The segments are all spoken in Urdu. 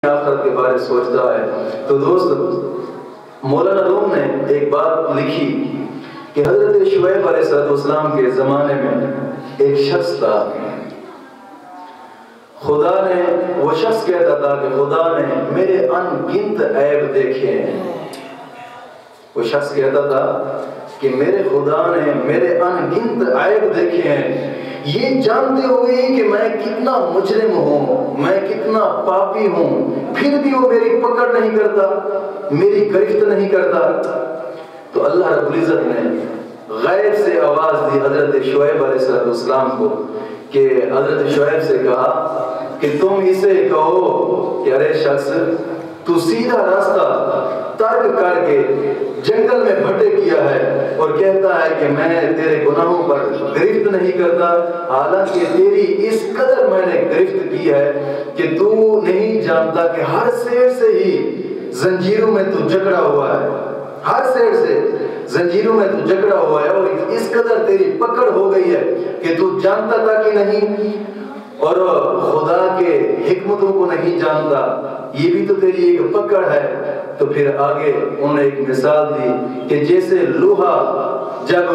آخرت کے بارے سوچتا ہے. تو دوست مولانا روم نے ایک بات لکھی کہ حضرت شعیب علیہ السلام کے زمانے میں ایک شخص تھا. خدا نے وہ شخص کہتا تھا کہ خدا نے میرے ان گنت عیب دیکھے ہیں. وہ شخص کہتا تھا کہ میرے خدا نے میرے ان گنت عیب دیکھے ہیں، یہ جانتے ہوئے کہ میں کتنا مجرم ہوں، میں کتنا پاپی ہوں، پھر بھی وہ میری پکڑ نہیں کرتا، میری گرفت نہیں کرتا. تو اللہ رب العزت نے غیب سے آواز دی حضرت شعیب علیہ السلام کو کہ حضرت شعیب سے کہا کہ تم اسے کہو کہ ارے شخص تو سیدھا راستہ ترک کر کے جنگل میں بھٹک گیا ہے اور کہتا ہے کہ میں تیرے گناہوں پر گرفت نہیں کرتا، حالانکہ تیری اس قدر میں نے گرفت کی ہے کہ تو نہیں جانتا کہ ہر سیر سے ہی زنجیروں میں تو جکڑا ہوا ہے، ہر سیر سے زنجیروں میں تو جکڑا ہوا ہے، اور اس قدر تیری پکڑ ہو گئی ہے کہ تو جانتا تھا کہ نہیں اور خدا کے حکمتوں کو نہیں جانتا، یہ بھی تو تیری ایک پکڑ ہے. تو پھر آگے انہوں نے ایک مثال دی کہ جیسے لوہا جب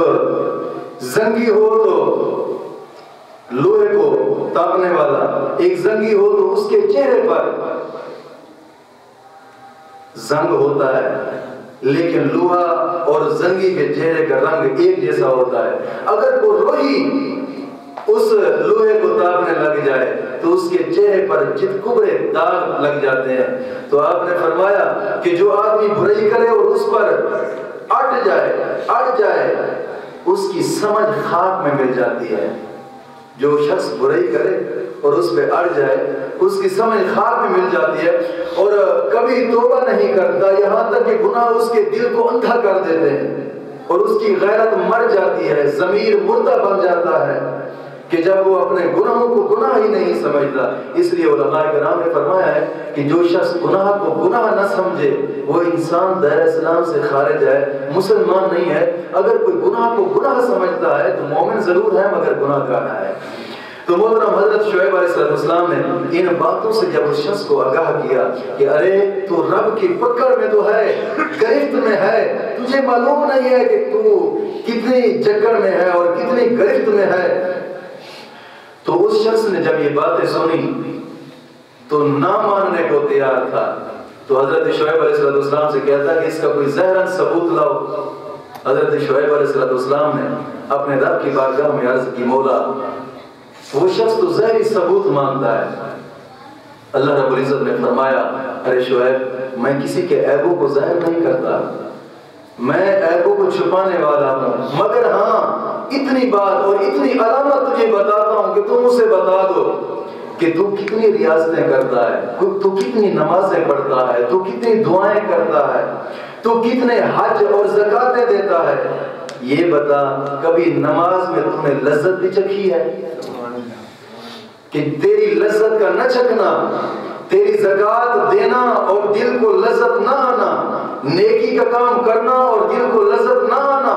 زنگی ہو تو لوہے کو تاپنے والا ایک زنگی ہو تو اس کے چہرے پر زنگ ہوتا ہے، لیکن لوہا اور زنگی کے چہرے کا رنگ ایک جیسا ہوتا ہے. اگر کوئی روئی اس لوہے کو تاپنے لگ جائے تو اس کے چہرے پر چتکبرے داغ لگ جاتے ہیں. تو آپ نے فرمایا کہ جو آدمی برائی کرے اور اس پر اڑ جائے اس کی سمجھ خاک میں مل جاتی ہے. جو شخص برائی کرے اور اس پہ اڑ جائے اس کی سمجھ خاک میں مل جاتی ہے اور کبھی توبہ نہیں کرتا، یہاں تک کہ گناہ اس کے دل کو اندھا کر دیتے ہیں اور اس کی غیرت مر جاتی ہے، ضمیر مردہ بن جاتا ہے کہ جب وہ اپنے گناہوں کو گناہ ہی نہیں سمجھتا. اس لیے علماء کرام نے فرمایا ہے کہ جو شخص گناہ کو گناہ نہ سمجھے وہ انسان دائرہ اسلام سے خارج ہے، مسلمان نہیں ہے. اگر کوئی گناہ کو گناہ سمجھتا ہے تو مومن ضرور ہے مگر گناہ گار ہے. تو محترم حضرت شعیب علیہ السلام نے ان باتوں سے جب اس شخص کو آگاہ کیا کہ ارے تو رب کی پکڑ میں تو ہے، گرفت میں ہے، تجھے معلوم نہیں ہے کہ تو کتنی جکڑ میں ہے اور کتنی گرفت میں ہے. تو اس شخص نے جب یہ باتیں سنی تو نہ ماننے کو تیار تھا. تو حضرت شعیب علیہ السلام سے کہتا کہ اس کا کوئی ظاہراً ثبوت لاؤ. حضرت شعیب علیہ السلام نے اپنے رب کی بارگاہ میں عرض کی مولا وہ شخص تو ظاہری ثبوت مانتا ہے. اللہ رب العزت نے فرمایا ارے شعیب میں کسی کے عیبوں کو ظاہر نہیں کرتا، میں عیبوں کو چھپانے والا ہوں، مگر ہاں اتنی بات اور اتنی علامت تجھے بتاتا ہوں کہ تم اسے بتا دو کہ تو کتنی ریاضتیں کرتا ہے، تو کتنی نمازیں پڑھتا ہے، تو کتنی دعائیں کرتا ہے، تو کتنے حج اور زکاتیں دیتا ہے. یہ بتا کبھی نماز میں تم نے لذت بھی چکھی ہے کہ تیری لذت کا نہ چکھنا، تیری زکات دینا اور دل کو لذت نہ آنا، نیکی کا کام کرنا اور دل کو لذت نہ آنا،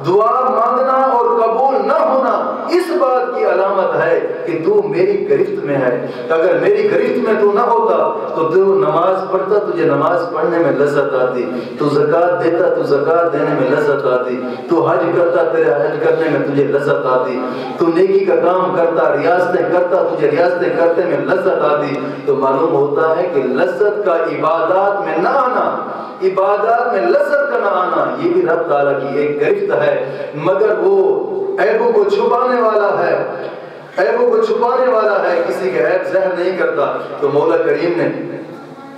دعا مانگنا اور قبول نہ ہونا اس بات کی علامت ہے کہ تو میری گرفت میں ہے. اگر میری گرفت میں تو نہ ہوتا تو تو نماز پڑھتا، تجھے نماز پڑھنے میں لذت آتی، تو زکات دیتا تو زکات دینے میں لذت آتی، تو حج کرتا تیرے حج کرنے میں تجھے لذت آتی، تو نیکی کا کام کرتا، ریاضتیں کرتا، تجھے ریاضتیں کرنے میں لذت آتی. تو معلوم ہوتا ہے کہ لذت کا عبادات میں نہ آنا، عبادات میں لذت کا نہ آنا یہ بھی رب تعالیٰ کی ایک گرفت ہے، مگر وہ عیبوں کو چھپانے والا ہے، عیبوں کو چھپانے والا ہے، کسی کے عیب ظاہر نہیں کرتا. تو مولا کریم نے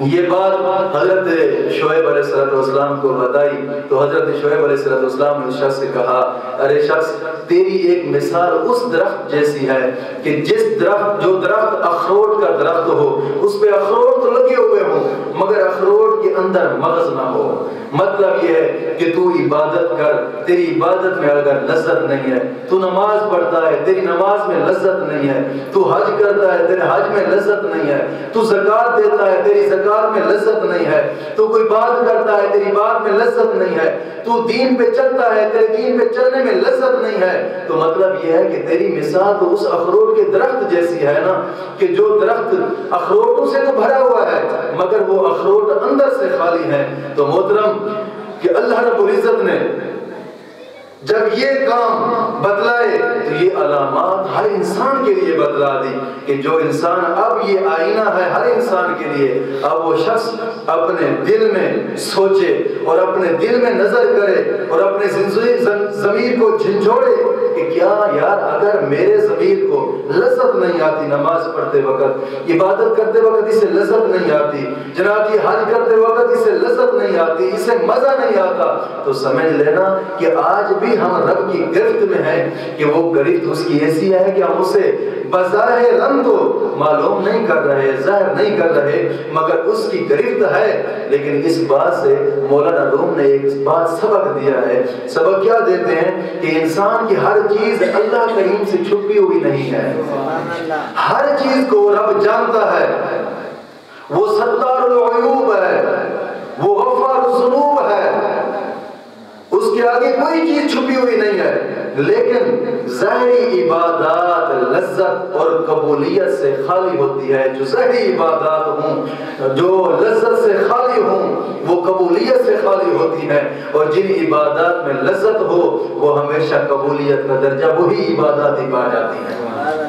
یہ بات حضرت شعیب علیہ السلام کو بتائی. تو حضرت شعیب علیہ السلام نے اس شخص سے کہا ارے شخص تیری ایک مثال اس درخت جیسی ہے کہ جو درخت اخروٹ کا درخت ہو، اس پہ اخروٹ تو لگے ہوئے ہوں مگر اخروٹ کے اندر مغز نہ ہو. مطلب یہ ہے کہ تو عبادت کر، تیری عبادت میں اگر لذت نہیں ہے، تو نماز پڑھتا ہے تیری نماز میں لذت نہیں ہے، تو حج کرتا ہے تیرے حج میں لذت نہیں ہے، تو زکات دیتا ہے تیری زکات میں لذت نہیں ہے، تو کوئی بات کرتا ہے تیری بات میں لذت نہیں ہے، تو دین پہ چلتا ہے تیرے دین پہ چلنے میں لذت نہیں ہے. تو مطلب یہ ہے کہ تیری مثال تو اس اخروٹ کے درخت جیسی ہے نا، کہ جو درخت اخروٹوں سے تو بھرا ہوا ہے والی ہیں۔ تو محترم کہ اللہ رب العزت نے جب یہ کام بتلائے تو یہ علامات ہر انسان کے لیے بتلا دی کہ جو انسان، اب یہ آئینہ ہے ہر انسان کے لیے، اب وہ شخص اپنے دل میں سوچے اور اپنے دل میں نظر کرے اور اپنے ضمیر کو جھنجھوڑے کہ کیا یار اگر میرے ضمیر کو لذت نہیں آتی نماز پڑھتے وقت، عبادت کرتے وقت اسے لذت نہیں آتی، جناب یہ حج کرتے وقت اسے لذت نہیں آتی، اسے مزہ نہیں آتا، تو سمجھ لینا کہ آج بھی ہم رب کی گرفت میں ہیں کہ وہ گرفت اس کی ایسی ہے کہ ہم اسے بظاہر رنگ تو معلوم نہیں کر رہے، ظاہر نہیں کر رہے، مگر اس کی گرفت ہے۔ لیکن اس بات سے مولانا روم نے ایک بات سبق دیا ہے۔ سبق کیا دیتے ہیں کہ انسان کی ہر چیز اللہ کریم سے چھپی ہوئی نہیں ہے، ہر چیز کو رب جانتا ہے، وہ ستار العیوب ہے، وہ غفار الذنوب ہے، اس کے آگے کوئی چیز چھپی ہوئی نہیں ہے۔ لیکن ظاہری عبادات لذت اور قبولیت سے خالی ہوتی ہے۔ جو ظاہری عبادات ہوں، جو لذت سے خالی ہوں، وہ قبولیت سے خالی ہوتی ہے، اور جن عبادات میں لذت ہو وہ ہمیشہ قبولیت کا درجہ وہی عبادات ہی پا جاتی ہیں۔